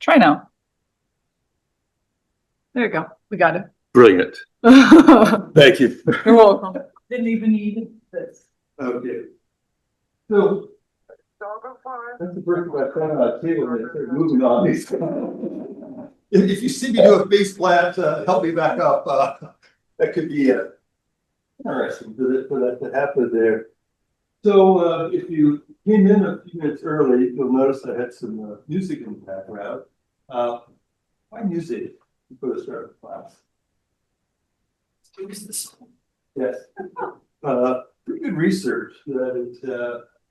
Try now. There you go. We got it. Brilliant. You're Thank you. welcome. Didn't even need this. Okay. So that's the first one I found on a table and started moving on these. If you see me do a face plant, help me back up. That could be interesting for that to happen there. So if you came in a few minutes early, you'll notice I had some music in the background. Why music before the start of the class? Yes. Pretty good research that it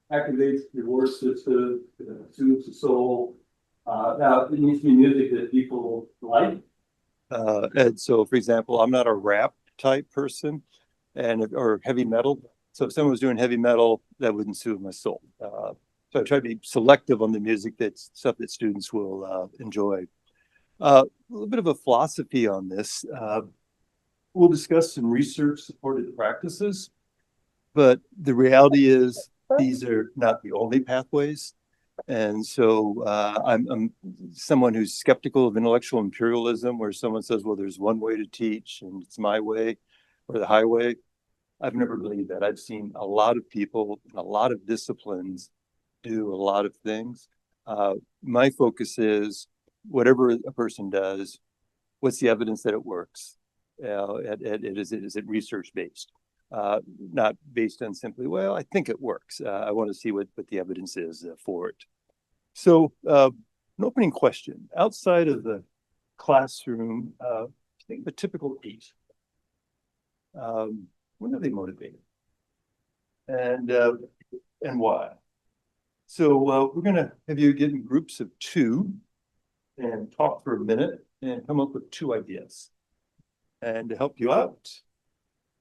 activates the nervous system, soothes the soul. Now, it needs to be music that people like. And so, for example, I'm not a rap type person or heavy metal. So if someone was doing heavy metal, that wouldn't soothe my soul. So I try to be selective on the music that's stuff that students will enjoy. A little bit of a philosophy on this. We'll discuss some research supported practices, but the reality is these are not the only pathways. And so I'm someone who's skeptical of intellectual imperialism, where someone says, well, there's one way to teach and it's my way or the highway. I've never believed that. I've seen a lot of people in a lot of disciplines do a lot of things. My focus is whatever a person does, what's the evidence that it works? Is it research based? Not based on simply, well, I think it works. I want to see what the evidence is for it. So an opening question, outside of the classroom, I think the typical 8. When are they motivated? And why? So we're going to have you get in groups of 2 and talk for a minute and come up with 2 ideas. And to help you out,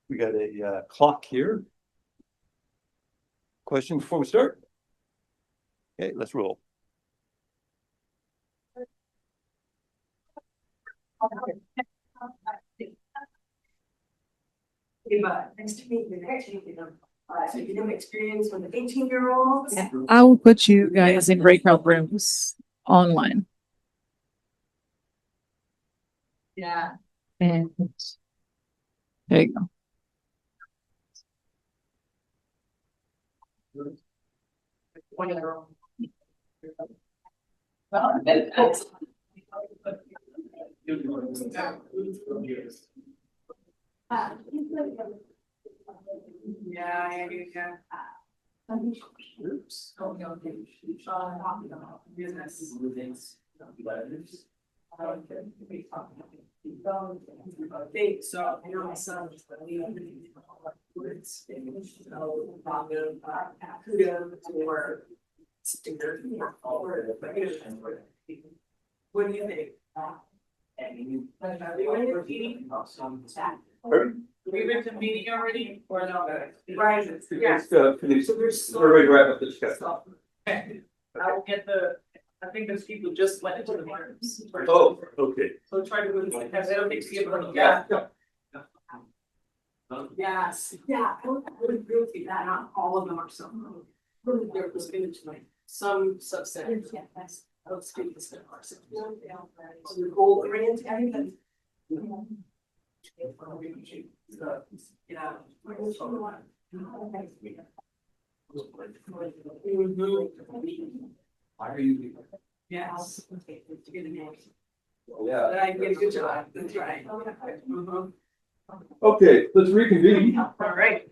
we got a clock here. Question before we start? Okay, let's roll. Nice to meet you. So you have experience with the 18-year-olds? I will put you guys in breakout rooms online. Yeah. And there you go. Oops. Business. So my son is what do you think? We've been to meeting already or no? Right. Yeah. So there's Everybody wrap up this stuff. Okay. I will get I think those people just went into the rooms. Oh, okay. So try to move it because I don't think people. Yeah. Yes. Yeah. I would agree with you that not all of them are so. Really, there was going to like some subset. Of students that are so goal oriented. Everything. Why are you? Yes. Yeah. I did a good job. That's right. Okay, let's reconvene. All right.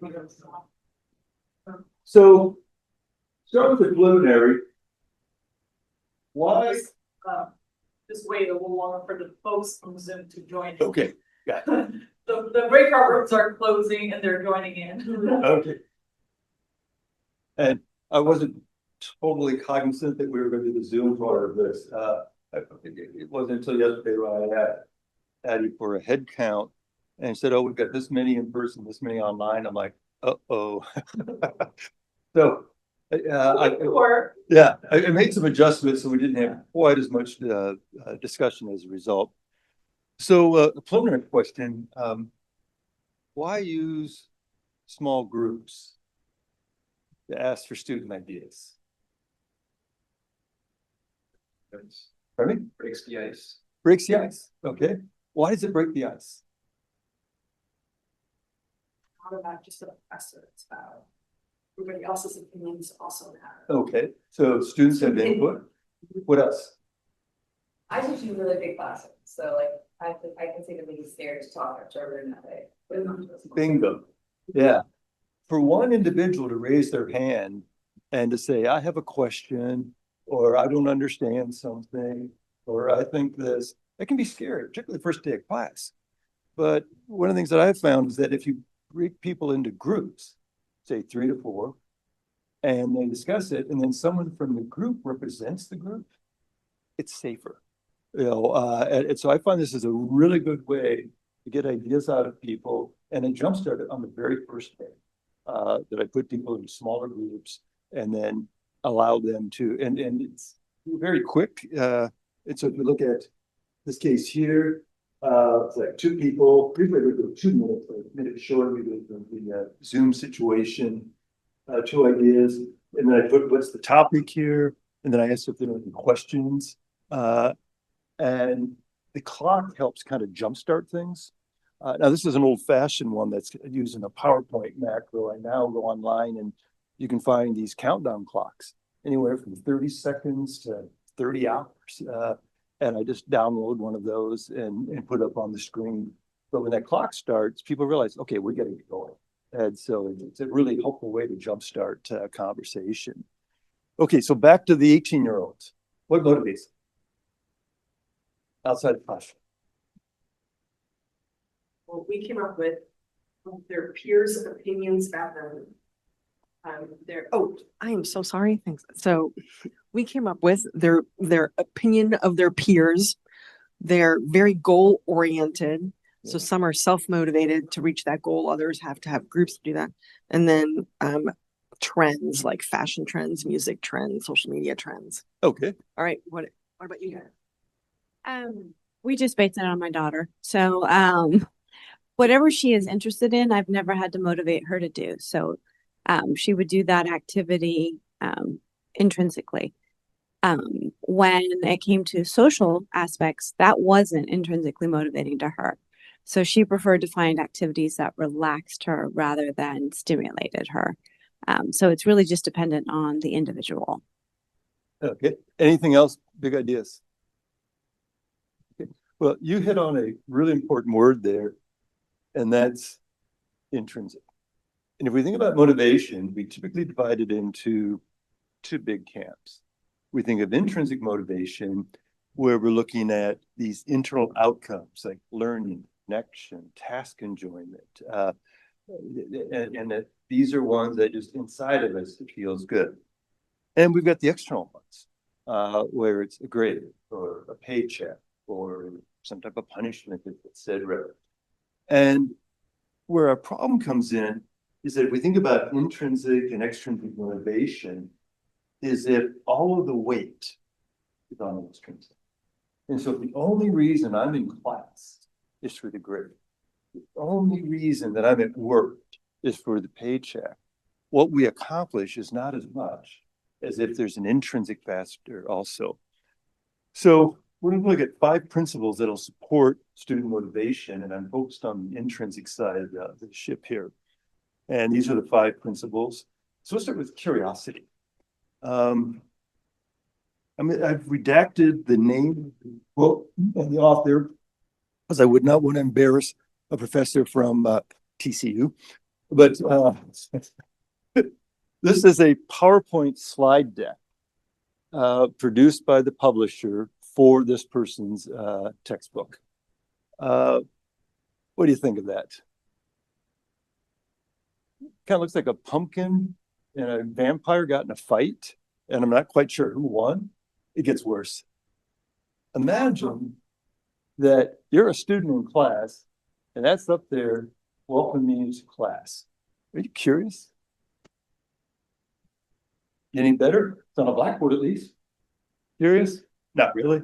So start with the preliminary. Why? Just wait a little longer for the folks from Zoom to join. Okay, got it. The breakout rooms are closing and they're joining in. Okay. And I wasn't totally cognizant that we were going to do the Zoom part of this. It wasn't until yesterday when I added for a head count and said, oh, we've got this many in person, this many online. I'm like, uh-oh. So I made some adjustments so we didn't have quite as much discussion as a result. So a preliminary question, why use small groups to ask for student ideas? Pardon me? Breaks the ice. Breaks the ice. Okay. Why does it break the ice? Not about just the professor, it's about everybody else's opinions also matter. Okay. So students have input. What else? I teach in really big classes, so like I can see them being scared to talk after a room that way. But not just- Bingo. Yeah. For one individual to raise their hand and to say, I have a question, or I don't understand something, or I think this, it can be scary, particularly the first day of class. But one of the things that I've found is that if you break people into groups, say 3 to 4, and they discuss it, and then someone from the group represents the group, it's safer. And so I find this is a really good way to get ideas out of people and then jumpstart it on the very first day. That I put people in smaller groups and then allow them to, and it's very quick. And so if you look at this case here, it's like 2 people, usually we go 2 minutes, like a minute short, we go the Zoom situation, 2 ideas, and then I put what's the topic here, and then I asked if there were any questions. And the clock helps kind of jumpstart things. Now, this is an old-fashioned one that's using a PowerPoint macro. I now go online and you can find these countdown clocks, anywhere from 30 seconds to 30 hours. And I just download one of those and put up on the screen. But when that clock starts, people realize, okay, we're getting it going. And so it's a really helpful way to jumpstart a conversation. Okay, so back to the 18-year-olds. What motivates them outside the classroom? Well, we came up with their peers' opinions about them. I am so sorry. Thanks. So we came up with their opinion of their peers. They're very goal oriented. So some are self-motivated to reach that goal. Others have to have groups to do that. And then trends like fashion trends, music trends, social media trends. Okay. All right. What about you guys? We just based it on my daughter. So whatever she is interested in, I've never had to motivate her to do. So she would do that activity intrinsically. When it came to social aspects, that wasn't intrinsically motivating to her. So she preferred to find activities that relaxed her rather than stimulated her. So it's really just dependent on the individual. Okay. Anything else? Big ideas? Okay. Well, you hit on a really important word there, and that's intrinsic. And if we think about motivation, we typically divide it into 2 big camps. We think of intrinsic motivation, where we're looking at these internal outcomes like learning, connection, task enjoyment, and that these are ones that just inside of us, it feels good. And we've got the external ones, where it's a grade or a paycheck or some type of punishment, that's said rather. And where our problem comes in is that if we think about intrinsic and extrinsic motivation, is if all of the weight is on extrinsic. And so the only reason I'm in class is for the grade. The only reason that I'm at work is for the paycheck. What we accomplish is not as much as if there's an intrinsic factor also. So we're going to look at 5 principles that'll support student motivation, and I'm focused on the intrinsic side of the ship here. And these are the 5 principles. So let's start with curiosity. I've redacted the name of the book and the author, because I would not want to embarrass a professor from TCU. But this is a PowerPoint slide deck produced by the publisher for this person's textbook. What do you think of that? Kind of looks like a pumpkin and a vampire got in a fight, and I'm not quite sure who won. It gets worse. Imagine that you're a student in class, and that's up there welcoming you to class. Are you curious? Getting better? It's on a blackboard at least. Curious? Not really.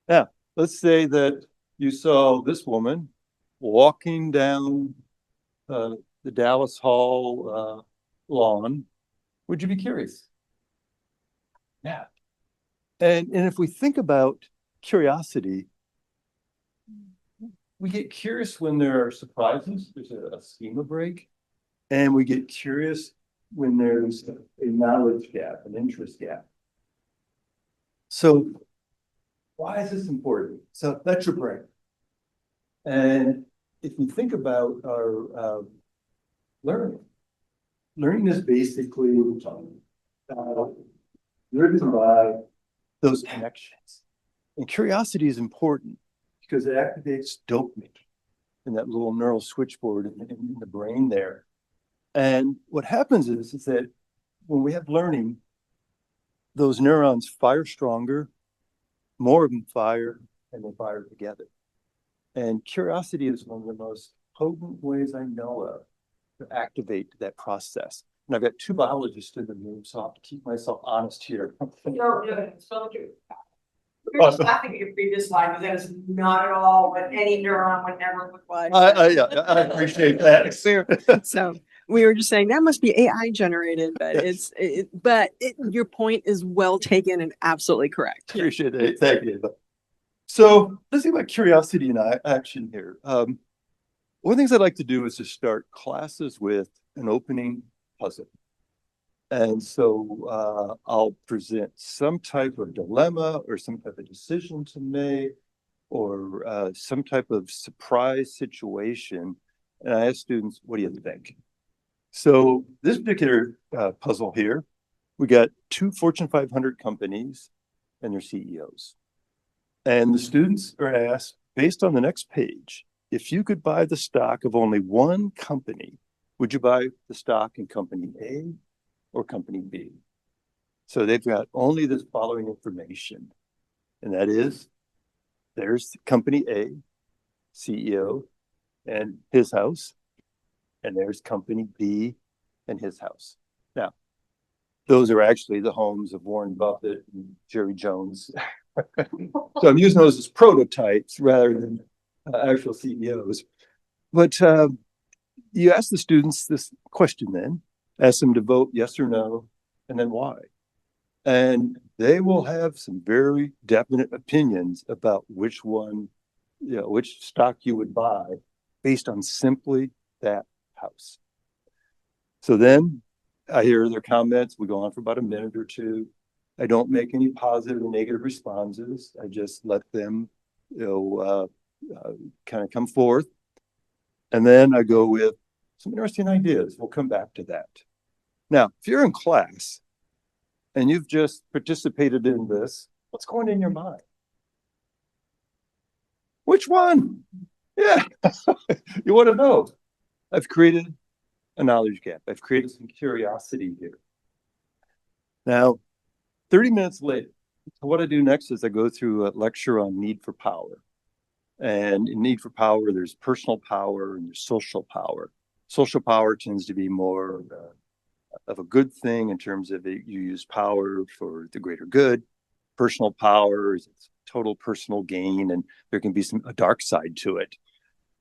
Now, let's say that you saw this woman walking down the Dallas Hall lawn. Would you be curious? Yeah. And if we think about curiosity, we get curious when there are surprises, there's a schema break, and we get curious when there's a knowledge gap, an interest gap. So why is this important? So that's your brain. And if you think about our learning is basically driven by those connections. And curiosity is important because it activates dopamine in that little neural switchboard in the brain there. And what happens is that when we have learning, those neurons fire stronger, more of them fire, and they fire together. And curiosity is one of the most potent ways I know of to activate that process. And I've got two biologists in the room, so I'll have to keep myself honest here. No, it's not true. You're just laughing at your previous slide, because that is not at all what any neuron would ever look like. Yeah, I appreciate that. So we were just saying that must be AI generated, but your point is well taken and absolutely correct. Appreciate it. Thank you. So let's think about curiosity in action here. One of the things I'd like to do is to start classes with an opening puzzle. And so I'll present some type of dilemma or some type of decision to make or some type of surprise situation. And I ask students, what do you think? So this particular puzzle here, we got 2 Fortune 500 companies and their CEOs. And the students are asked, based on the next page, if you could buy the stock of only one company, would you buy the stock in company A or company B? So they've got only this following information, and that is, there's company A, CEO, and his house, and there's company B and his house. Now, those are actually the homes of Warren Buffett and Jerry Jones. So I'm using those as prototypes rather than actual CEOs. But you ask the students this question then, ask them to vote yes or no, and then why. And they will have some very definite opinions about which one, which stock you would buy based on simply that house. So then I hear their comments. We go on for about a minute or two. I don't make any positive or negative responses. I just let them, kind of come forth. And then I go with some interesting ideas. We'll come back to that. Now, if you're in class and you've just participated in this, what's going in your mind? Which one? Yeah, you want to know. I've created a knowledge gap. I've created some curiosity here. Now, 30 minutes later, what I do next is I go through a lecture on need for power. And in need for power, there's personal power and there's social power. Social power tends to be more of a good thing in terms of you use power for the greater good. Personal power is total personal gain, and there can be a dark side to it.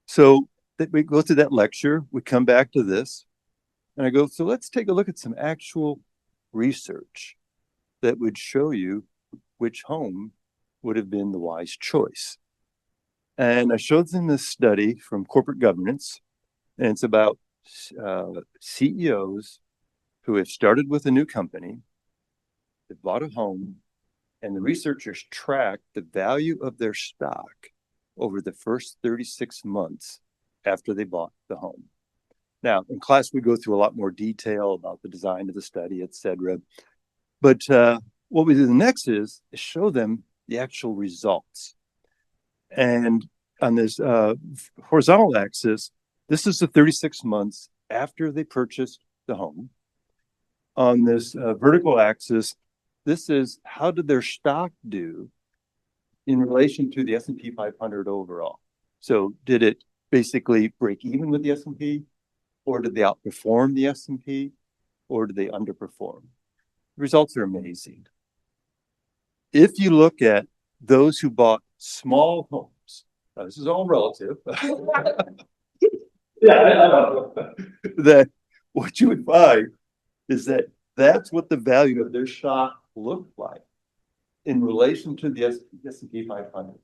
So that we go through that lecture, we come back to this, and I go, so let's take a look at some actual research that would show you which home would have been the wise choice. And I showed them this study from corporate governance, and it's about CEOs who have started with a new company, they've bought a home, and the researchers tracked the value of their stock over the first 36 months after they bought the home. Now, in class, we go through a lot more detail about the design of the study, et cetera. But what we do next is show them the actual results. And on this horizontal axis, this is the 36 months after they purchased the home. On this vertical axis, this is how did their stock do in relation to the S&P 500 overall. So did it basically break even with the S&P, or did they outperform the S&P, or did they underperform? The results are amazing. If you look at those who bought small homes, now this is all relative. That what you would find is that that's what the value of their stock looked like. in relation to the S&P 500,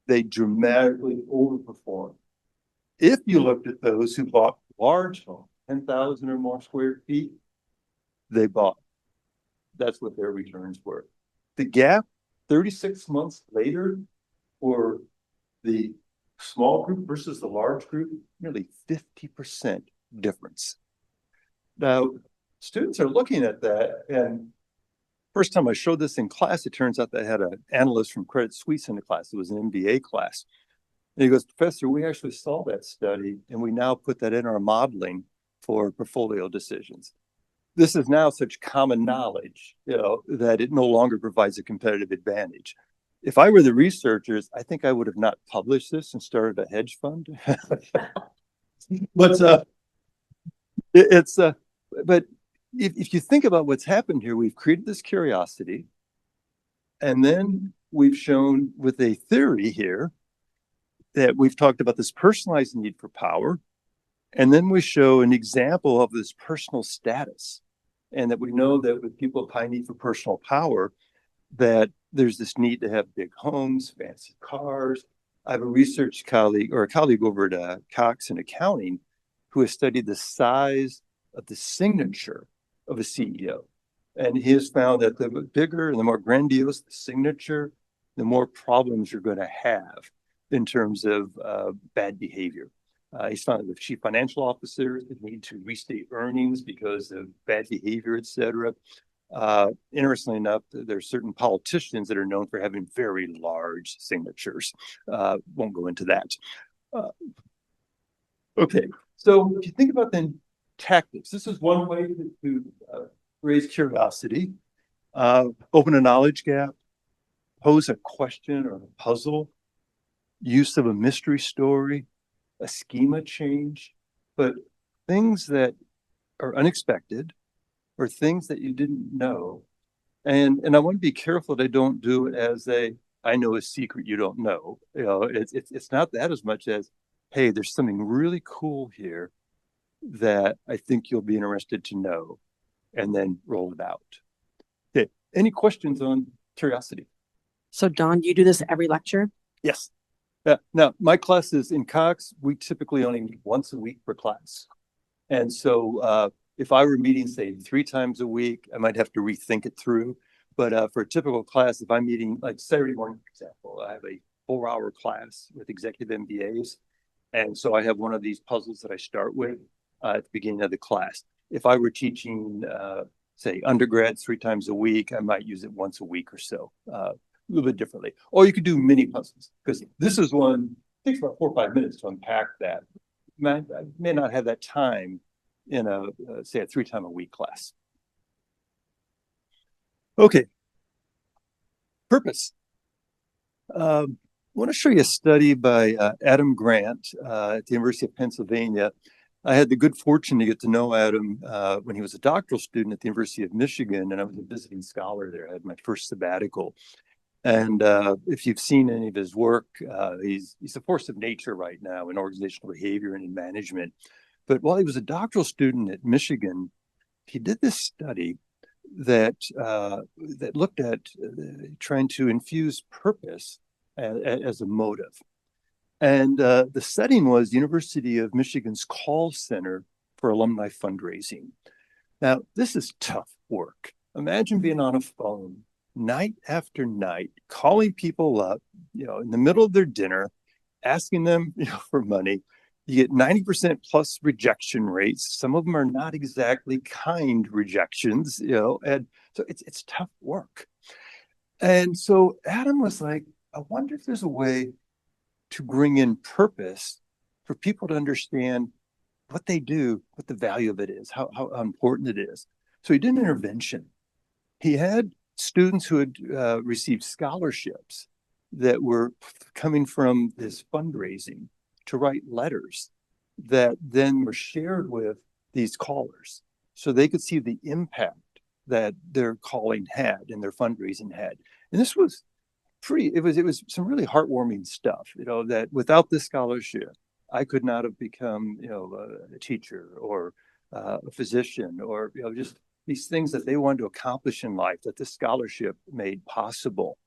they dramatically overperform. If you looked at those who bought large homes, 10,000 or more square feet, they bought. That's what their returns were. The gap 36 months later for the small group versus the large group, nearly 50% difference. Now, students are looking at that, and first time I showed this in class, it turns out they had an analyst from Credit Suisse in the class. It was an MBA class. And he goes, Professor, we actually saw that study, and we now put that in our modeling for portfolio decisions. This is now such common knowledge, that it no longer provides a competitive advantage. If I were the researchers, I think I would have not published this and started a hedge fund. But but if you think about what's happened here, we've created this curiosity, and then we've shown with a theory here that we've talked about this personalized need for power, and then we show an example of this personal status, and that we know that with people with high need for personal power, that there's this need to have big homes, fancy cars. I have a research colleague, or a colleague over at Cox in accounting, who has studied the size of the signature of a CEO. And he has found that the bigger and the more grandiose the signature, the more problems you're going to have in terms of bad behavior. He's found that the chief financial officers need to restate earnings because of bad behavior, et cetera. Interestingly enough, there are certain politicians that are known for having very large signatures. Won't go into that. Okay, so if you think about then tactics, this is one way to raise curiosity, open a knowledge gap, pose a question or a puzzle, use of a mystery story, a schema change, but things that are unexpected or things that you didn't know. And I want to be careful that I don't do it as I know a secret you don't know. It's not that as much as, hey, there's something really cool here that I think you'll be interested to know, and then roll it out. Okay, any questions on curiosity? So Don, do you do this every lecture? Yes. Now, my classes in Cox, we typically only meet once a week per class. And so if I were meeting, say, 3 times a week, I might have to rethink it through. But for a typical class, if I'm meeting, like Saturday morning, for example, I have a 4-hour class with executive MBAs. And so I have one of these puzzles that I start with at the beginning of the class. If I were teaching, say, undergrads 3 times a week, I might use it once a week or so. A little bit differently. Or you could do mini puzzles, because this is one, it takes about 4 or 5 minutes to unpack that. I may not have that time in say a 3-time-a-week class. Okay. Purpose. I want to show you a study by Adam Grant at the University of Pennsylvania. I had the good fortune to get to know Adam when he was a doctoral student at the University of Michigan, and I was a visiting scholar there. I had my first sabbatical. And if you've seen any of his work, he's a force of nature right now in organizational behavior and in management. But while he was a doctoral student at Michigan, he did this study that looked at trying to infuse purpose as a motive. And the setting was University of Michigan's call center for alumni fundraising. Now, this is tough work. Imagine being on a phone night after night, calling people up, in the middle of their dinner, asking them, for money. You get 90% plus rejection rates. Some of them are not exactly kind rejections, and so it's tough work. And so Adam was like, I wonder if there's a way to bring in purpose for people to understand what they do, what the value of it is, how important it is. So he did an intervention. He had students who had received scholarships that were coming from this fundraising to write letters that then were shared with these callers so they could see the impact that their calling had and their fundraising had. And this was it was some really heartwarming stuff, that without this scholarship, I could not have become, a teacher or a physician or, just these things that they wanted to accomplish in life that this scholarship made possible.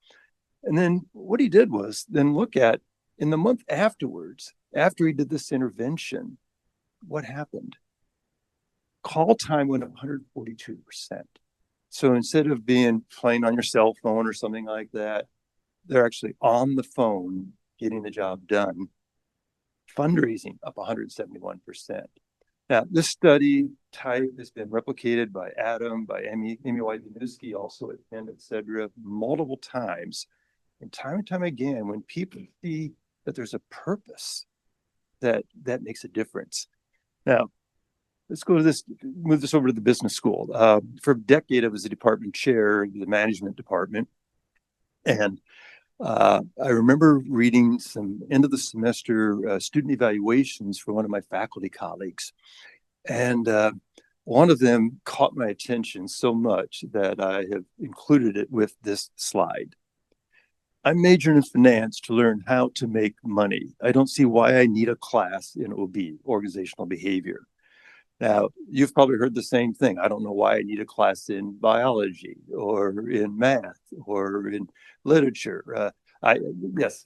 And then what he did was then look at in the month afterwards, after he did this intervention, what happened? Call time went up 142%. So instead of being playing on your cell phone or something like that, they're actually on the phone getting the job done. Fundraising up 171%. Now, this study type has been replicated by Adam, by Amy White-Winooski, also at Penn, et cetera, multiple times. And time again, when people see that there's a purpose, that makes a difference. Now, let's go to this, move this over to the business school. For a decade, I was a department chair in the management department. And I remember reading some end of the semester student evaluations for one of my faculty colleagues. And one of them caught my attention so much that I have included it with this slide. I majored in finance to learn how to make money. I don't see why I need a class in OB, organizational behavior. Now, you've probably heard the same thing. I don't know why I need a class in biology or in math or in literature. Yes.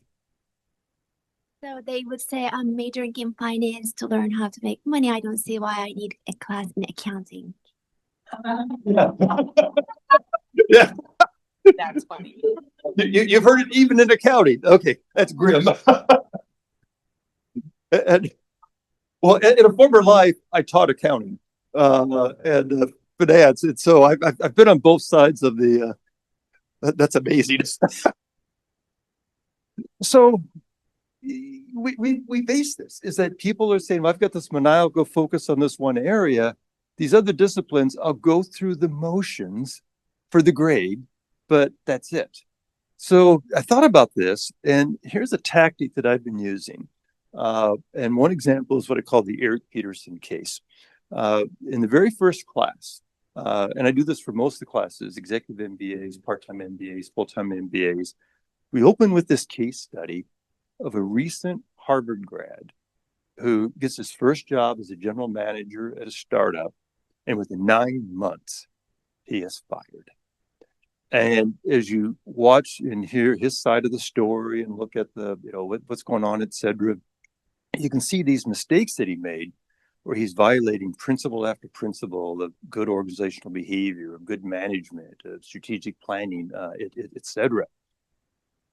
So they would say I'm majoring in finance to learn how to make money. I don't see why I need a class in accounting. Yeah. Yeah. That's funny. You've heard it even in accounting. Okay, that's grim. And, well, in a former life, I taught accounting and finance, and so I've been on both sides of the. That's amazing. So we face this is that people are saying, well, I've got this maniacal focus on this one area. These other disciplines, I'll go through the motions for the grade, but that's it. So I thought about this, and here's a tactic that I've been using. And one example is what I call the Eric Peterson case. In the very first class, and I do this for most of the classes, executive MBAs, part-time MBAs, full-time MBAs, we open with this case study of a recent Harvard grad who gets his first job as a general manager at a startup, and within 9 months, he is fired. And as you watch and hear his side of the story and look at the, what's going on, et cetera, you can see these mistakes that he made where he's violating principle after principle of good organizational behavior, of good management, of strategic planning, et cetera.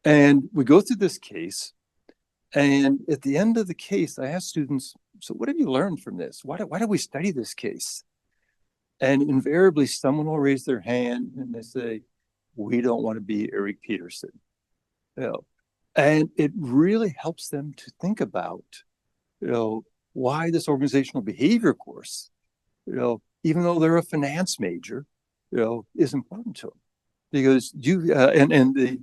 And we go through this case, and at the end of the case, I ask students, so what have you learned from this? Why do we study this case? And invariably, someone will raise their hand and they say, we don't want to be Eric Peterson. And it really helps them to think about, why this organizational behavior course, even though they're a finance major, is important to them. Because and the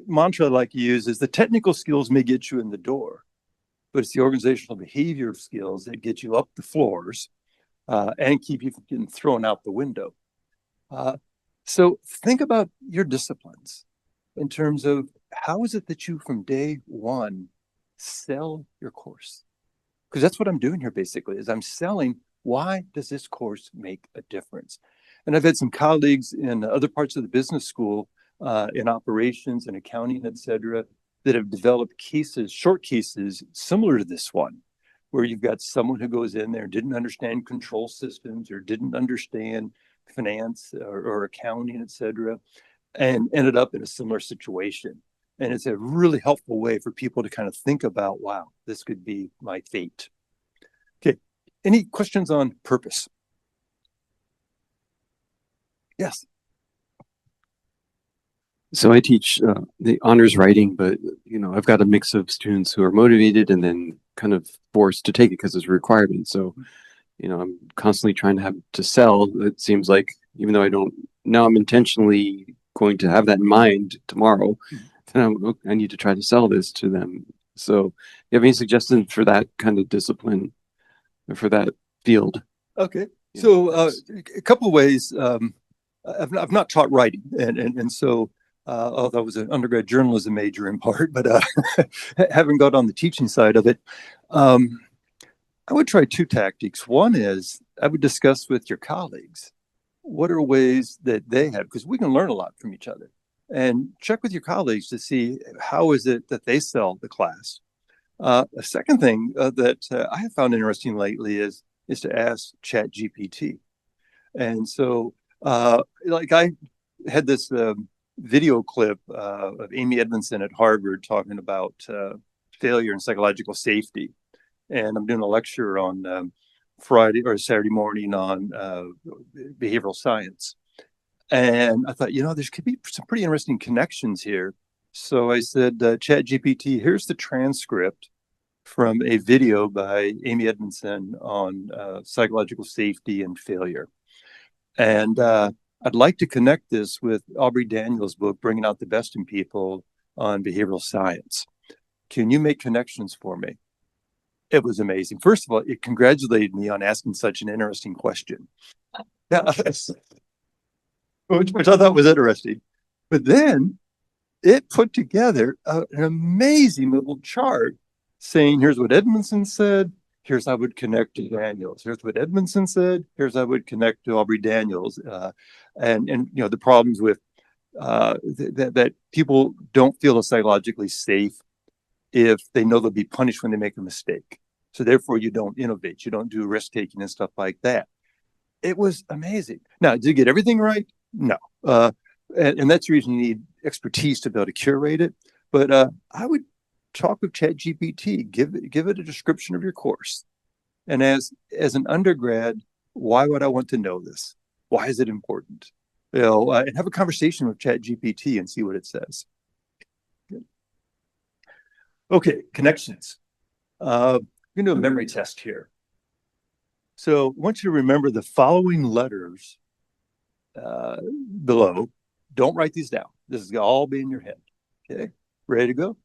mantra I like to use is the technical skills may get you in the door, but it's the organizational behavior skills that get you up the floors and keep you from getting thrown out the window. So think about your disciplines in terms of how is it that you from day one sell your course? Because that's what I'm doing here basically is I'm selling why does this course make a difference? And I've had some colleagues in other parts of the business school in operations and accounting, et cetera, that have developed cases, short cases similar to this one, where you've got someone who goes in there and didn't understand control systems or didn't understand finance or accounting, et cetera, and ended up in a similar situation. And it's a really helpful way for people to kind of think about, wow, this could be my fate. Okay, any questions on purpose? Yes. So I teach the honors writing, but I've got a mix of students who are motivated and then kind of forced to take it because it's a requirement. So, I'm constantly trying to have to sell. It seems like even though I'm intentionally going to have that in mind tomorrow, then I need to try to sell this to them. So, you have any suggestions for that kind of discipline or for that field? Okay. So a couple of ways. I've not taught writing, and so although I was an undergrad journalism major in part, but haven't got on the teaching side of it. I would try two tactics. One is I would discuss with your colleagues what are ways that they have, because we can learn a lot from each other. and check with your colleagues to see how is it that they sell the class. A second thing that I have found interesting lately is to ask ChatGPT. And so, like I had this video clip of Amy Edmondson at Harvard talking about failure and psychological safety. And I'm doing a lecture on Friday or Saturday morning on behavioral science. And I thought, there could be some pretty interesting connections here. So I said, ChatGPT, here's the transcript from a video by Amy Edmondson on psychological safety and failure. And I'd like to connect this with Aubrey Daniels' book, Bringing Out the Best in People on Behavioral Science. Can you make connections for me? It was amazing. First of all, it congratulated me on asking such an interesting question. Yeah, which I thought was interesting. But then it put together an amazing little chart saying, here's what Edmondson said, here's how I would connect to Daniels. Here's what Edmondson said, here's how I would connect to Aubrey Daniels. And the problems with that people don't feel psychologically safe if they know they'll be punished when they make a mistake. So therefore, you don't innovate, you don't do risk taking and stuff like that. It was amazing. Now, did you get everything right? No. And that's the reason you need expertise to be able to curate it. But I would talk with ChatGPT, give it a description of your course. And as an undergrad, why would I want to know this? Why is it important? And have a conversation with ChatGPT and see what it says. Good. Okay, connections. I'm going to do a memory test here. So I want you to remember the following letters below. Don't write these down. This is all be in your head. Okay, ready to go?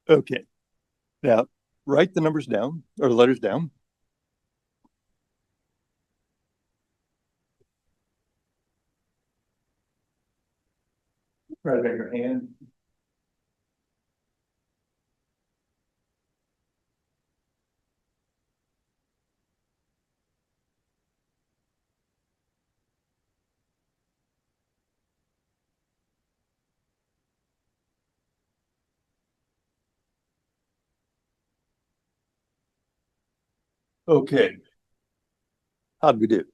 Okay, now write the numbers down or the letters down. Right about your hand. Okay. How'd we do?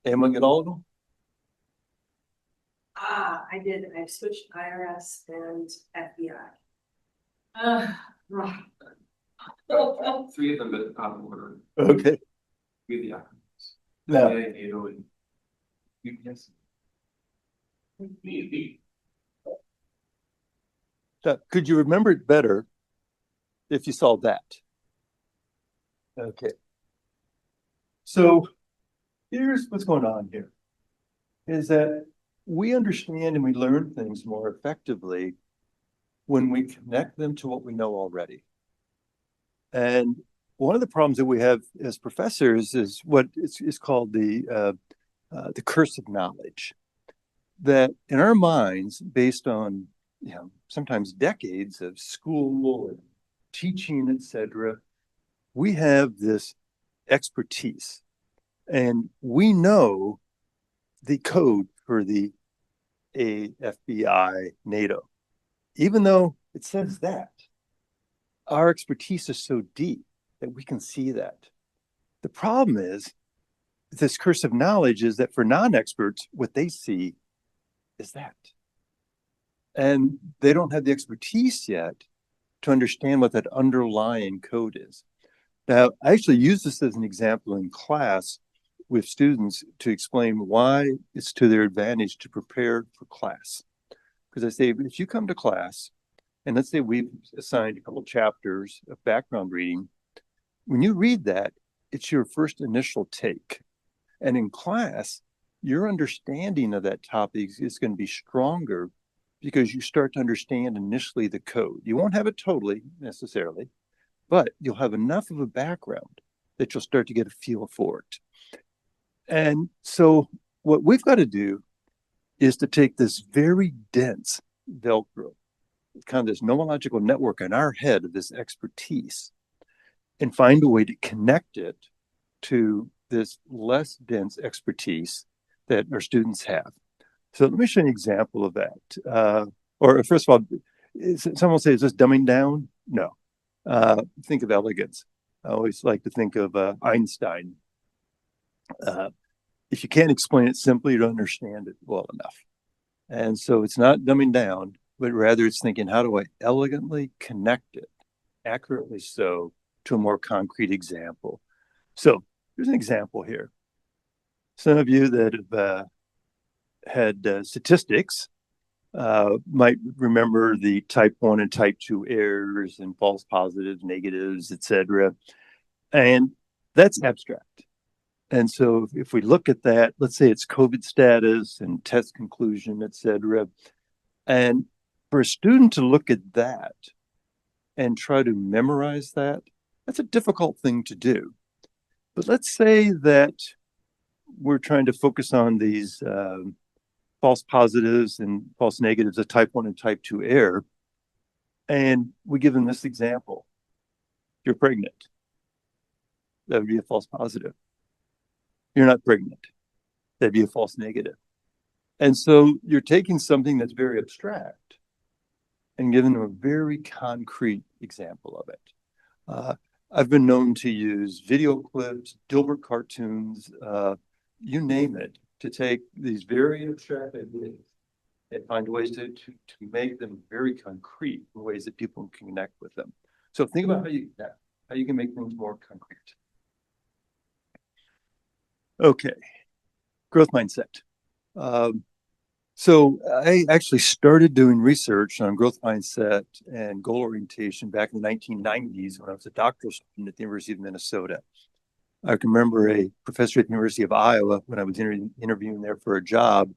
Anyone get all of them? I did. I switched IRS and FBI. Three of them, but out of order. Okay. With the acronyms. Now, Yeah, NATO and UPS. could you remember it better if you saw that? Okay. So here's what's going on here, is that we understand and we learn things more effectively when we connect them to what we know already. And one of the problems that we have as professors is what is called the curse of knowledge. That in our minds, based on sometimes decades of school and teaching, etc., we have this expertise, and we know the code for the FBI, NATO, even though it says that. Our expertise is so deep that we can see that. The problem is this curse of knowledge is that for non-experts, what they see is that. And they don't have the expertise yet to understand what that underlying code is. Now, I actually use this as an example in class with students to explain why it's to their advantage to prepare for class. Because I say, if you come to class, and let's say we've assigned a couple chapters of background reading, when you read that, it's your first initial take. And in class, your understanding of that topic is going to be stronger because you start to understand initially the code. You won't have it totally necessarily, but you'll have enough of a background that you'll start to get a feel for it. And so what we've got to do is to take this very dense Velcro, kind of this nomological network in our head of this expertise, and find a way to connect it to this less dense expertise that our students have. So let me show you an example of that. Or first of all, someone will say, is this dumbing down? No. Think of elegance. I always like to think of Einstein. If you can't explain it simply, you don't understand it well enough. And so it's not dumbing down, but rather it's thinking, how do I elegantly connect it, accurately so, to a more concrete example? So here's an example here. Some of you that have had statistics might remember the type 1 and type 2 errors and false positives, negatives, etc. And that's abstract. And so if we look at that, let's say it's COVID status and test conclusion, etc. And for a student to look at that and try to memorize that, that's a difficult thing to do. But let's say that we're trying to focus on these false positives and false negatives of type 1 and type 2 error. And we give them this example. You're pregnant. That would be a false positive. You're not pregnant. That'd be a false negative. And so you're taking something that's very abstract and giving them a very concrete example of it. I've been known to use video clips, Dilbert cartoons, you name it, to take these very abstract ideas and find ways to make them very concrete in ways that people can connect with them. So think about how you can make things more concrete. Okay, growth mindset. So I actually started doing research on growth mindset and goal orientation back in the 1990s when I was a doctoral student at the University of Minnesota. I can remember a professor at the University of Iowa when I was interviewing there for a job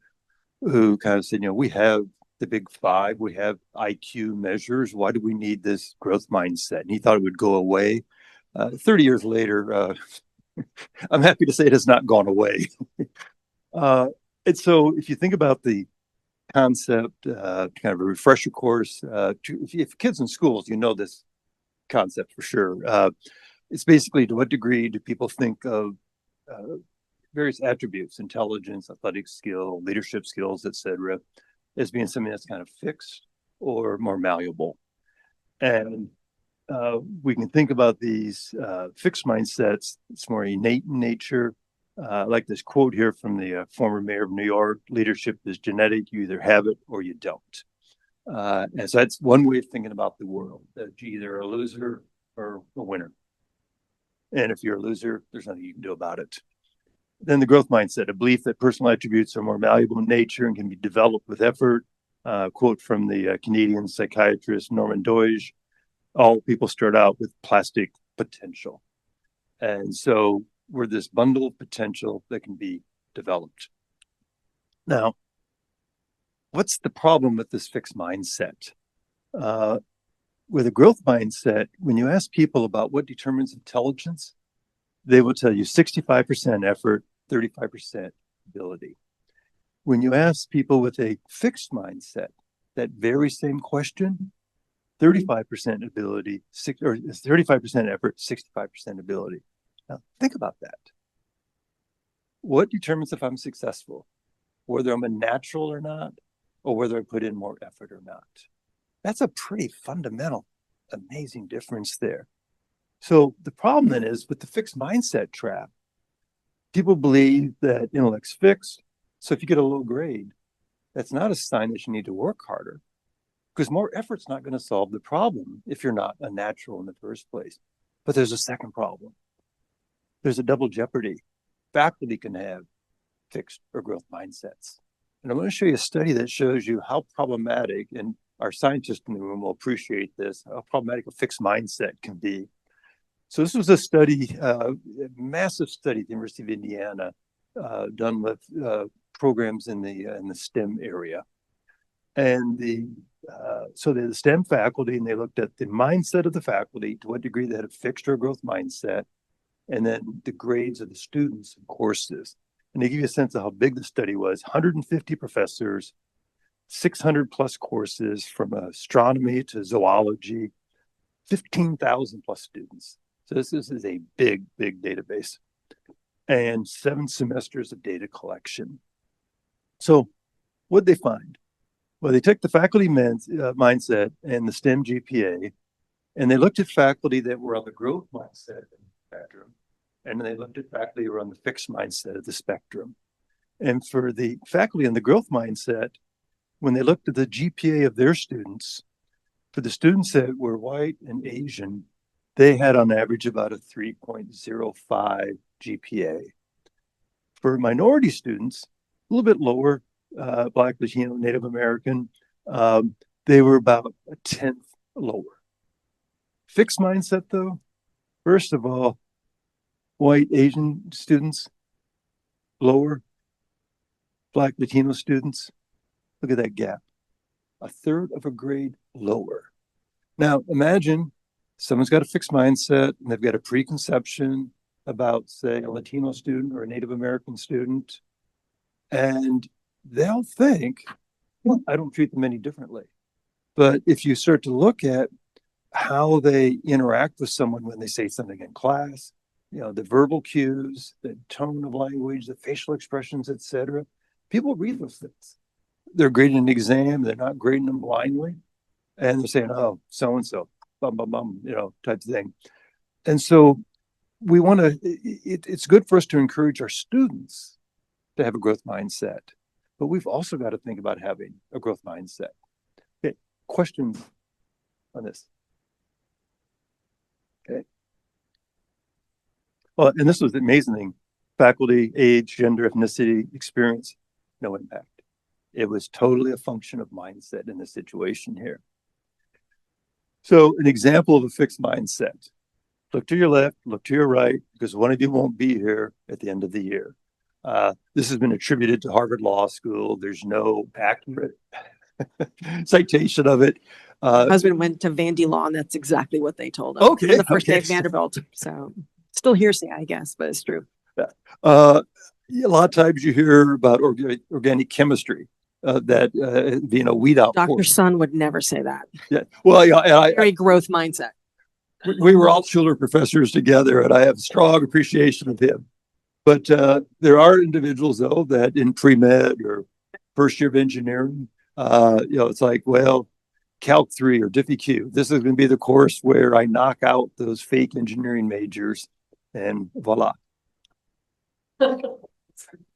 who kind of said, you know, we have the big five, we have IQ measures. Why do we need this growth mindset? And he thought it would go away. 30 years later, I'm happy to say it has not gone away. And so if you think about the concept, kind of a refresher course, if kids in schools, you know this concept for sure. It's basically, to what degree do people think of various attributes, intelligence, athletic skill, leadership skills, etc., as being something that's kind of fixed or more malleable? And we can think about these fixed mindsets. It's more innate in nature. I like this quote here from the former mayor of New York: leadership is genetic. You either have it or you don't. And so that's one way of thinking about the world, that you're either a loser or a winner. And if you're a loser, there's nothing you can do about it. Then the growth mindset, a belief that personal attributes are more valuable in nature and can be developed with effort. Quote from the Canadian psychiatrist Norman Doidge: all people start out with plastic potential. And so we're this bundle of potential that can be developed. Now, what's the problem with this fixed mindset? With a growth mindset, when you ask people about what determines intelligence, they will tell you 65% effort, 35% ability. When you ask people with a fixed mindset that very same question, 35% ability, 35% effort, 65% ability. Now, think about that. What determines if I'm successful? Whether I'm a natural or not, or whether I put in more effort or not? That's a pretty fundamental, amazing difference there. So the problem then is with the fixed mindset trap, people believe that intellect's fixed. So if you get a low grade, that's not a sign that you need to work harder, because more effort's not going to solve the problem if you're not a natural in the first place. But there's a second problem. There's a double jeopardy. Faculty can have fixed or growth mindsets. And I'm going to show you a study that shows you how problematic, and our scientists in the room will appreciate this, how problematic a fixed mindset can be. So this was a study, a massive study at the University of Indiana, done with programs in the STEM area. And so the STEM faculty, and they looked at the mindset of the faculty, to what degree they had a fixed or growth mindset, and then the grades of the students and courses. And they give you a sense of how big the study was. 150 professors, 600 plus courses from astronomy to zoology, 15,000 plus students. So this is a big, big database and 7 semesters of data collection. So what'd they find? Well, they took the faculty mindset and the STEM GPA, and they looked at faculty that were on the growth mindset spectrum, and then they looked at faculty who were on the fixed mindset of the spectrum. And for the faculty on the growth mindset, when they looked at the GPA of their students, for the students that were white and Asian, they had on average about a 3.05 GPA. For minority students, a little bit lower, Black, Latino, Native American, they were about a 10th lower. Fixed mindset though, first of all, white, Asian students, lower. Black, Latino students, look at that gap. A third of a grade lower. Now imagine someone's got a fixed mindset and they've got a preconception about, say, a Latino student or a Native American student, and they'll think, well, I don't treat them any differently. But if you start to look at how they interact with someone when they say something in class, you know, the verbal cues, the tone of language, the facial expressions, etc., people read those things. They're grading an exam, they're not grading them blindly, and they're saying, oh, so-and-so, bum, bum, bum, you know, type of thing. And so we want to, it's good for us to encourage our students to have a growth mindset, but we've also got to think about having a growth mindset. Okay, questions on this? Okay. Well, and this was the amazing thing. Faculty, age, gender, ethnicity, experience, no impact. It was totally a function of mindset in this situation here. So an example of a fixed mindset. Look to your left, look to your right, because one of you won't be here at the end of the year. This has been attributed to Harvard Law School. There's no accurate citation of it. My husband went to Vandy Law, and that's exactly what they told him. Okay, On the first day okay. of Vanderbilt. So still hearsay, I guess, but it's true. A lot of times you hear about organic chemistry, that being a weed out. Dr. Sun would never say that. Yeah. Well, yeah, Very growth mindset. we were all Schiller professors together, and I have strong appreciation of him. But there are individuals, though, that in pre-med or first year of engineering, you know, it's like, well, Calc 3 or Diffie Q. This is going to be the course where I knock out those fake engineering majors, and voila.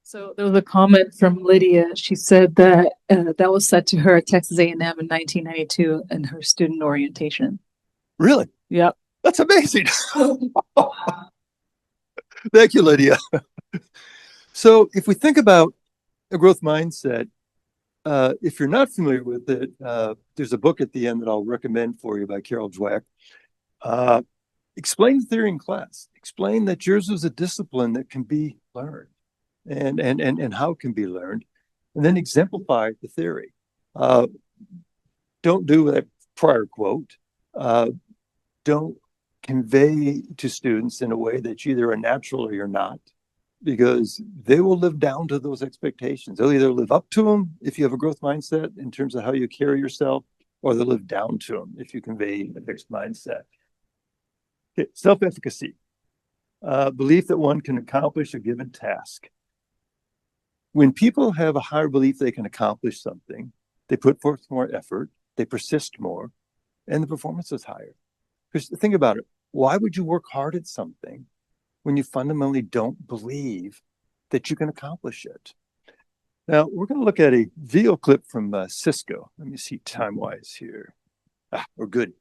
So there was a comment from Lydia. She said that that was said to her at Texas A&M in 1992 in her student orientation. Really? Yep. That's amazing. Thank you, Lydia. So if we think about a growth mindset, if you're not familiar with it, there's a book at the end that I'll recommend for you by Carol Dweck. Explain the theory in class. Explain that yours is a discipline that can be learned and how it can be learned. And then exemplify the theory. Don't do that prior quote. Don't convey to students in a way that you either are natural or you're not, because they will live down to those expectations. They'll either live up to them if you have a growth mindset in terms of how you carry yourself, or they'll live down to them if you convey a fixed mindset. Okay, self-efficacy, belief that one can accomplish a given task. When people have a higher belief they can accomplish something, they put forth more effort, they persist more, and the performance is higher. Because think about it, why would you work hard at something when you fundamentally don't believe that you can accomplish it? Now, we're going to look at a video clip from Cisco. Let me see time-wise here. We're good.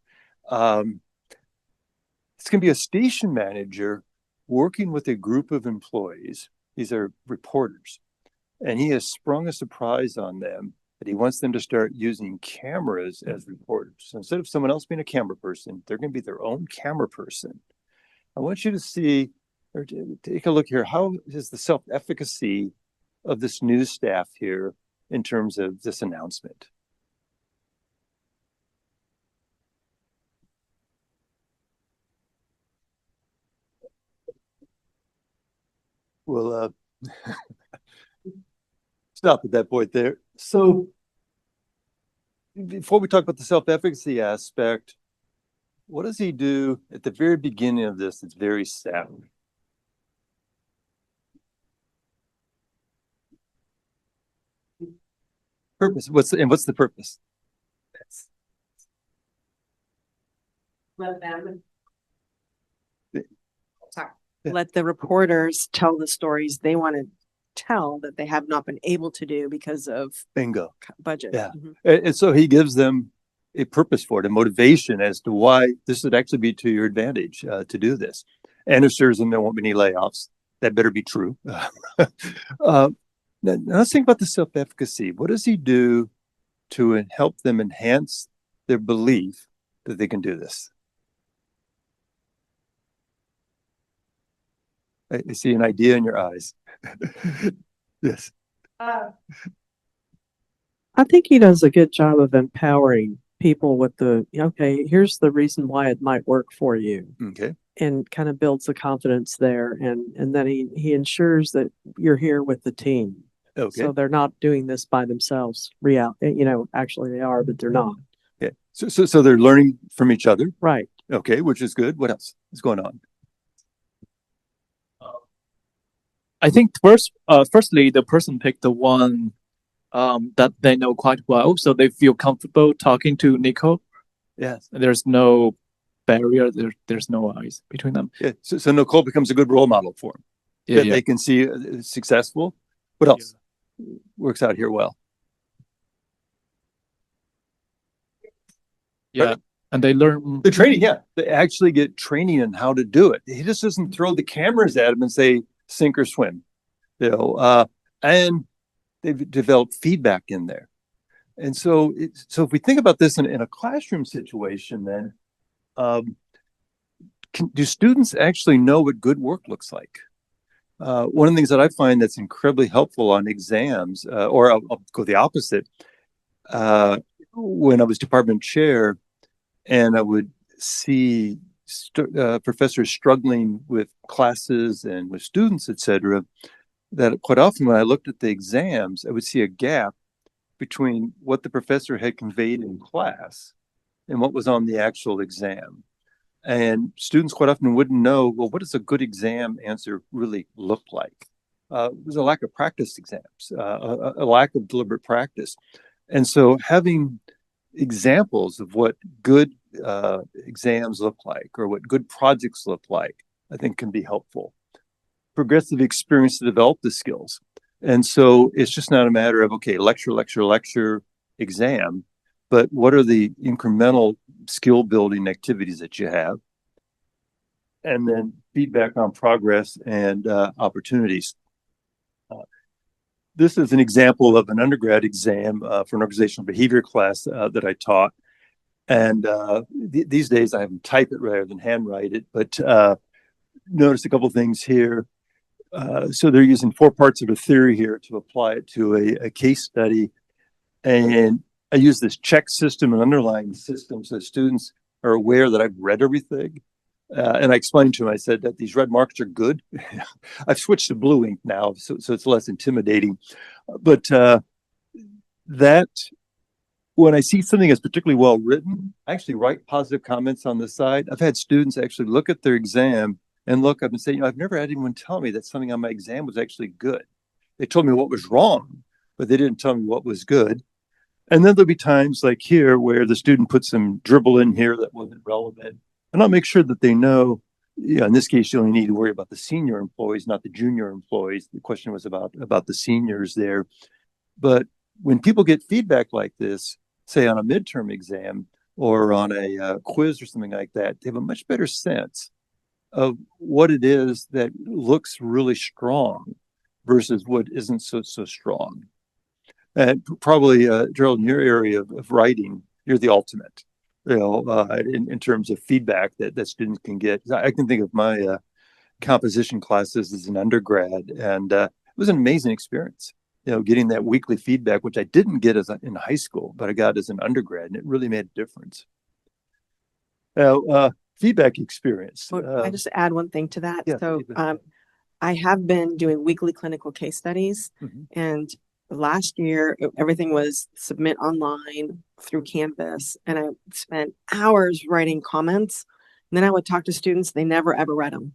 It's going to be a station manager working with a group of employees. These are reporters. And he has sprung a surprise on them that he wants them to start using cameras as reporters. So instead of someone else being a camera person, they're going to be their own camera person. I want you to see, or take a look here. How is the self-efficacy of this news staff here in terms of this announcement? Well, stop at that point there. So before we talk about the self-efficacy aspect, what does he do at the very beginning of this? It's very savvy. Purpose. What's the purpose? Let them. Yeah. Let the reporters tell the stories they want to tell that they have not been able to do because of Bingo. budget. Yeah. Mhm. And so he gives them a purpose for it, a motivation as to why this would actually be to your advantage to do this. And assures them there won't be any layoffs. That better be true. Now let's think about the self-efficacy. What does he do to help them enhance their belief that they can do this? I see an idea in your eyes. Yes. I think he does a good job of empowering people with okay, here's the reason why it might work for you, Okay. and kind of builds the confidence there. And then he ensures that you're here with the team. Okay. So they're not doing this by themselves. Actually they are, but they're not. Okay. So they're learning from each other. Right. Okay, which is good. What else is going on? I think firstly, the person picked the one that they know quite well, so they feel comfortable talking to Nico. Yes. There's no barrier. There's no eyes between them. Yeah. So Nicole becomes a good role model for him. Yeah, That they can see successful. What else works out here well? yeah. And they learn. The training, yeah. They actually get training on how to do it. He just doesn't throw the cameras at them and say, sink or swim. And they've developed feedback in there. And so if we think about this in a classroom situation, then do students actually know what good work looks like? One of the things that I find that's incredibly helpful on exams, or I'll go the opposite. When I was department chair, and I would see professors struggling with classes and with students, etc., that quite often when I looked at the exams, I would see a gap between what the professor had conveyed in class and what was on the actual exam. And students quite often wouldn't know, well, what does a good exam answer really look like? There's a lack of practice exams, a lack of deliberate practice. And so having examples of what good exams look like or what good projects look like, I think can be helpful. Progressive experience to develop the skills. And so it's just not a matter of, okay, lecture, exam, but what are the incremental skill building activities that you have? And then feedback on progress and opportunities. This is an example of an undergrad exam for an organizational behavior class that I taught. And these days I have them type it rather than handwrite it, but notice a couple things here. So they're using 4 parts of a theory here to apply it to a case study. And I use this check system and underlying system so students are aware that I've read everything. And I explained to them, I said that these red marks are good. I've switched to blue ink now, so it's less intimidating. But that when I see something that's particularly well written, I actually write positive comments on the side. I've had students actually look at their exam and look up and say, I've never had anyone tell me that something on my exam was actually good. They told me what was wrong, but they didn't tell me what was good. And then there'll be times like here where the student puts some dribble in here that wasn't relevant. And I'll make sure that they know, in this case, you only need to worry about the senior employees, not the junior employees. The question was about the seniors there. But when people get feedback like this, say on a midterm exam or on a quiz or something like that, they have a much better sense of what it is that looks really strong versus what isn't so strong. And probably, Gerald, in your area of writing, you're the ultimate, in terms of feedback that students can get. I can think of my composition classes as an undergrad, and it was an amazing experience, getting that weekly feedback, which I didn't get in high school, but I got as an undergrad, and it really made a difference. Now, feedback experience. Well, I just add one thing to that. Yeah, So feedback. I have been doing weekly clinical case studies, Mhm. and last year, everything was submit online through Canvas, and I spent hours writing comments. And then I would talk to students, they never ever read them,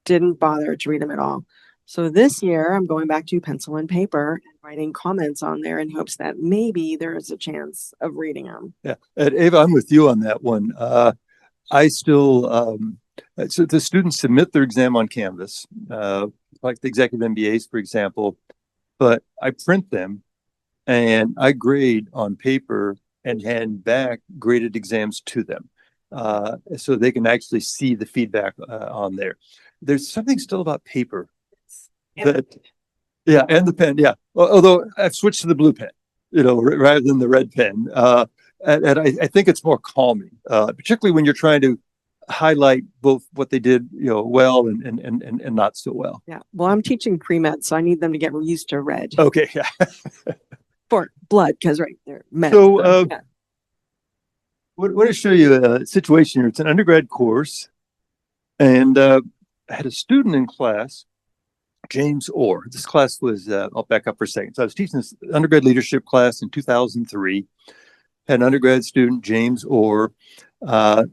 didn't bother to read them at all. So this year, I'm going back to pencil and paper and writing comments on there in hopes that maybe there is a chance of reading them. Yeah, and Ava, I'm with you on that one. I still, so the students submit their exam on Canvas, like the executive MBAs, for example, but I print them and I grade on paper and hand back graded exams to them. So they can actually see the feedback on there. There's something still about paper that, yeah, and the pen, yeah. Although I've switched to the blue pen, rather than the red pen. And I think it's more calming, particularly when you're trying to highlight both what they did, well and not so well. Yeah. Well, I'm teaching pre-med, so I need them to get used to red Okay, yeah. for blood, because right there, med. So, Yeah. want to show you a situation here. It's an undergrad course, and I had a student in class, James Orr. This class was, I'll back up for a second. So I was teaching this undergrad leadership class in 2003. Had an undergrad student, James Orr.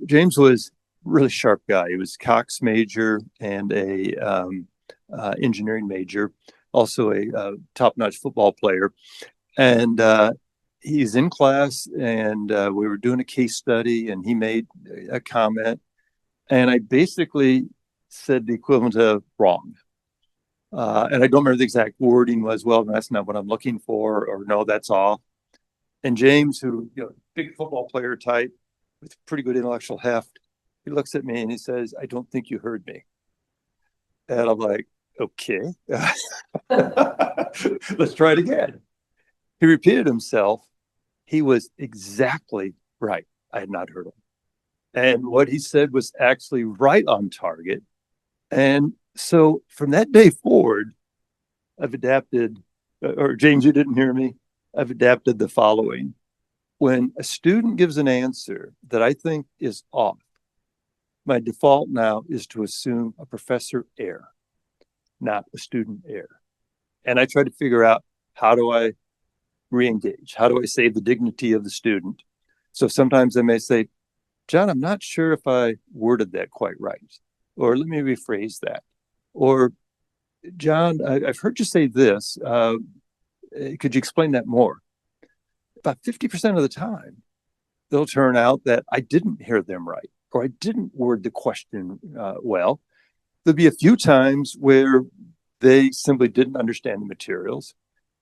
James was a really sharp guy. He was a Cox major and a engineering major, also a top-notch football player. And he's in class, and we were doing a case study, and he made a comment, and I basically said the equivalent of wrong. And I don't remember the exact wording was, well, that's not what I'm looking for, or no, that's off. And James, who, big football player type with pretty good intellectual heft, he looks at me and he says, I don't think you heard me. And I'm like, okay, let's try it again. He repeated himself. He was exactly right. I had not heard him. And what he said was actually right on target. And so from that day forward, I've adapted, or James, you didn't hear me. I've adapted the following. When a student gives an answer that I think is off, my default now is to assume a professor error, not a student error. And I try to figure out, how do I re-engage? How do I save the dignity of the student? So sometimes I may say, John, I'm not sure if I worded that quite right. Or let me rephrase that. Or, John, I've heard you say this. Could you explain that more? About 50% of the time, they'll turn out that I didn't hear them right, or I didn't word the question well. There'll be a few times where they simply didn't understand the materials.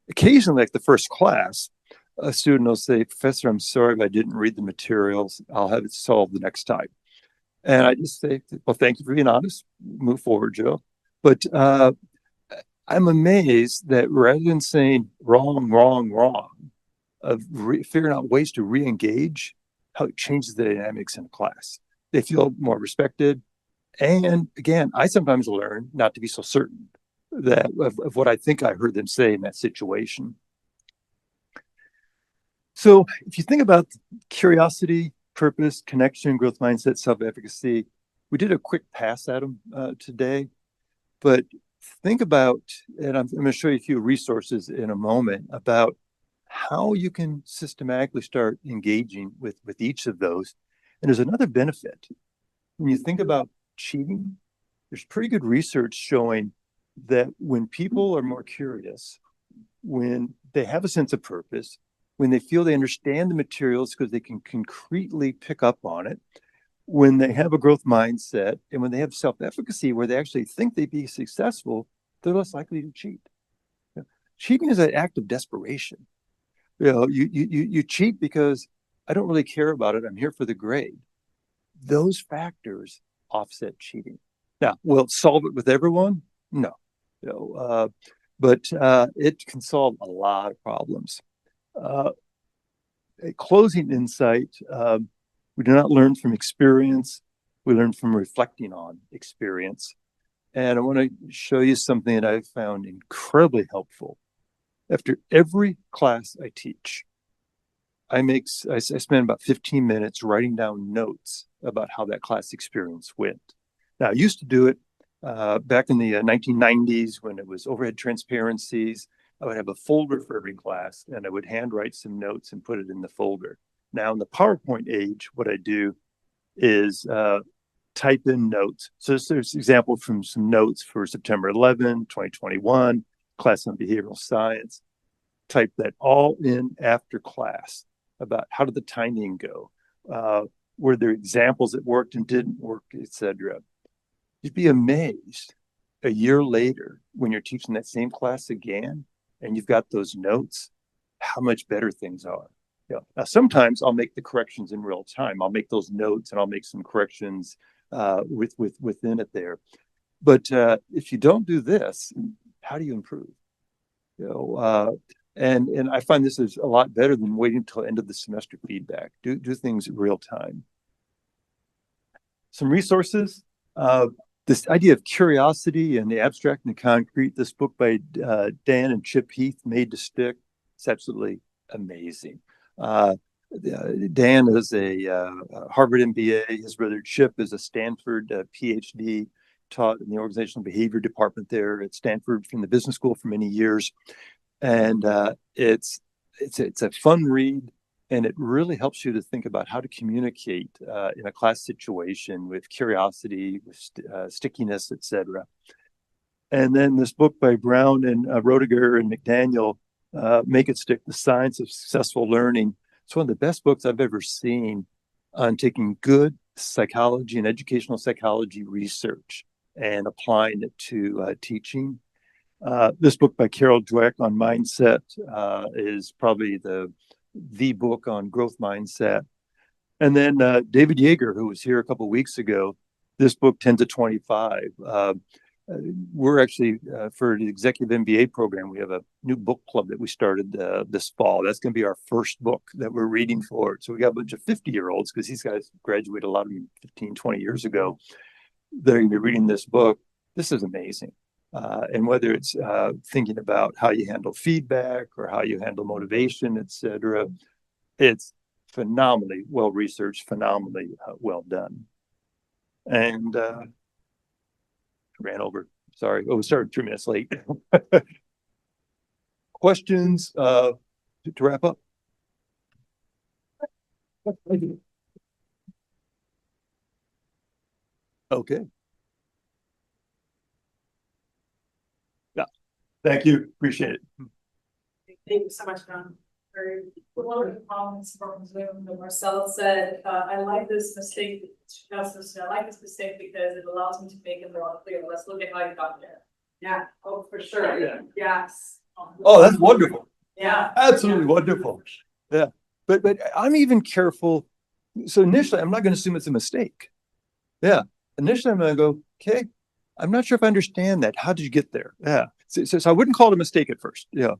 Occasionally, like the first class, a student will say, Professor, I'm sorry if I didn't read the materials. I'll have it solved the next time. And I just say, well, thank you for being honest. Move forward, Joe. But I'm amazed that rather than saying wrong, of figuring out ways to re-engage, how it changes the dynamics in a class. They feel more respected. And again, I sometimes learn not to be so certain that of what I think I heard them say in that situation. So if you think about curiosity, purpose, connection, growth mindset, self-efficacy, we did a quick pass at them today, but think about, and I'm going to show you a few resources in a moment about how you can systematically start engaging with each of those. And there's another benefit. When you think about cheating, there's pretty good research showing that when people are more curious, when they have a sense of purpose, when they feel they understand the materials because they can concretely pick up on it, when they have a growth mindset, and when they have self-efficacy where they actually think they'd be successful, they're less likely to cheat. Cheating is an act of desperation. You cheat because I don't really care about it. I'm here for the grade. Those factors offset cheating. Now, will it solve it with everyone? No. But it can solve a lot of problems. A closing insight, we do not learn from experience. We learn from reflecting on experience. And I want to show you something that I've found incredibly helpful. After every class I teach, I spend about 15 minutes writing down notes about how that class experience went. Now, I used to do it back in the 1990s when it was overhead transparencies. I would have a folder for every class, and I would handwrite some notes and put it in the folder. Now in the PowerPoint age, what I do is type in notes. So there's an example from some notes for September 11, 2021, class on behavioral science. Type that all in after class about how did the timing go? Were there examples that worked and didn't work, etc. You'd be amazed a year later when you're teaching that same class again and you've got those notes, how much better things are. Yeah. Now, sometimes I'll make the corrections in real time. I'll make those notes and I'll make some corrections within it there. But if you don't do this, how do you improve? You know, and I find this is a lot better than waiting until end of the semester feedback. Do things in real time. Some resources. This idea of curiosity and the abstract and the concrete. This book by Dan and Chip Heath, Made to Stick. It's absolutely amazing. Dan is a Harvard MBA. His brother Chip is a Stanford PhD, taught in the organizational behavior department there at Stanford from the business school for many years. And it's a fun read, and it really helps you to think about how to communicate in a class situation with curiosity, with stickiness, etc. And then this book by Brown and Roediger and McDaniel, Make It Stick: The Science of Successful Learning. It's one of the best books I've ever seen on taking good psychology and educational psychology research and applying it to teaching. This book by Carol Dweck on mindset is probably the book on growth mindset. And then David Yeager, who was here a couple of weeks ago, this book 10 to 25. We're actually, for the executive MBA program, we have a new book club that we started this fall. That's going to be our first book that we're reading for it. So we got a bunch of 50-year-olds, because these guys graduated, a lot of them 15, 20 years ago. They're going to be reading this book. This is amazing. And whether it's thinking about how you handle feedback or how you handle motivation, etc., it's phenomenally well researched, phenomenally well done. And ran over. Sorry. Oh, we started 3 minutes late. Questions to wrap up? Okay. Yeah. Thank you. Appreciate it. Thank you so much, John. One of the comments from Zoom that Marcel said, I like this mistake. I like this mistake because it allows me to make it more clear. Let's look at how you got there. Yeah. Oh, for sure. Yeah. Yes. Oh, that's wonderful. Yeah. Absolutely wonderful. Yeah. But I'm even careful. So initially, I'm not going to assume it's a mistake. Yeah. Initially, I'm going to go, okay, I'm not sure if I understand that. How did you get there? Yeah. So I wouldn't call it a mistake at first. Yeah.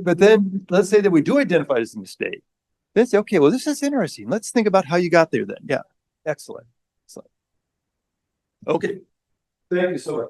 But then let's say that we do identify it as a mistake. Then say, okay, well, this is interesting. Let's think about how you got there then. Yeah. Excellent. Excellent. Okay. Thank you so much.